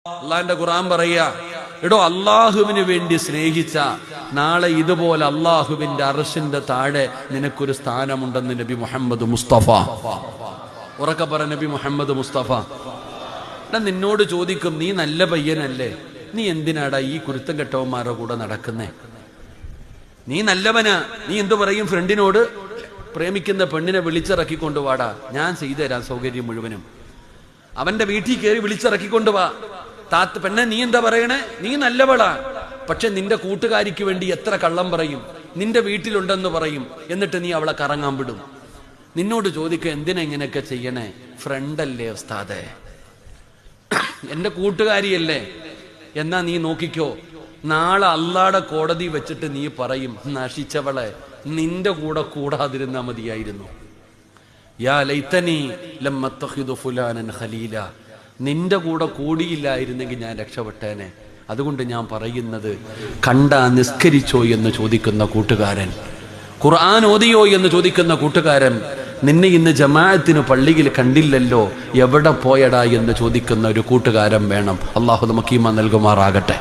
അള്ളാഹിന്റെ ഖുർആൻ പറയാ, എടോ അള്ളാഹുവിന് വേണ്ടി സ്നേഹിച്ച നാളെ ഇതുപോലെ അള്ളാഹുവിന്റെ അർശിന്റെ താഴെ നിനക്കൊരു സ്ഥാനമുണ്ടെന്ന് നബി മുഹമ്മദ് മുസ്തഫ. ഉറക്കെ പറ നബി മുഹമ്മദ് മുസ്തഫ. നിന്നോട് ചോദിക്കും, നീ നല്ല പയ്യനല്ലേ, നീ എന്തിനാടാ ഈ കുരുത്തം കെട്ടവന്മാരുടെ കൂടെ നടക്കുന്നേ? നീ നല്ലവനാ, നീ എന്തു പറയും ഫ്രണ്ടിനോട്? പ്രേമിക്കുന്ന പെണ്ണിനെ വിളിച്ചിറക്കിക്കൊണ്ടു വാടാ, ഞാൻ ചെയ്തു തരാം സൗകര്യം മുഴുവനും. അവന്റെ വീട്ടിൽ കയറി വിളിച്ചിറക്കിക്കൊണ്ടു വാ. പെണ്ണെ നീ എന്താ പറയണേ? നീ നല്ലവളാ, പക്ഷെ നിന്റെ കൂട്ടുകാരിക്ക് വേണ്ടി എത്ര കള്ളം പറയും, നിന്റെ വീട്ടിലുണ്ടെന്ന് പറയും, എന്നിട്ട് നീ അവളെ കറങ്ങാൻ വിടും. നിന്നോട് ചോദിക്കുക, എന്തിനാ ഇങ്ങനെയൊക്കെ ചെയ്യണേ? ഫ്രണ്ടല്ലേ ഉസ്താദേ, എന്റെ കൂട്ടുകാരിയല്ലേ. എന്നാ നീ നോക്കിക്കോ, നാളെ അള്ളാടെ കോടതി വെച്ചിട്ട് നീ പറയും, നശിച്ചവളെ, നിന്റെ കൂടെ കൂടാതിരുന്നാ മതിയായിരുന്നു. യാ ലൈതനി ലം അത്തഖിദു ഫുലാനൻ ഖലീല, നിന്റെ കൂടെ കൂടിയില്ലായിരുന്നെങ്കിൽ ഞാൻ രക്ഷപ്പെട്ടേനെ. അതുകൊണ്ട് ഞാൻ പറയുന്നത്, കണ്ടാ നിസ്കരിച്ചോ എന്ന് ചോദിക്കുന്ന കൂട്ടുകാരൻ, ഖുർആൻ ഓതിയോ എന്ന് ചോദിക്കുന്ന കൂട്ടുകാരൻ, നിന്നെ ഇന്ന് ജമാഅത്തിന് പള്ളിയിൽ കണ്ടില്ലല്ലോ, എവിടെ പോയടാ എന്ന് ചോദിക്കുന്ന ഒരു കൂട്ടുകാരൻ വേണം. അള്ളാഹു നമുക്ക് ഈമാൻ നൽകുമാറാകട്ടെ.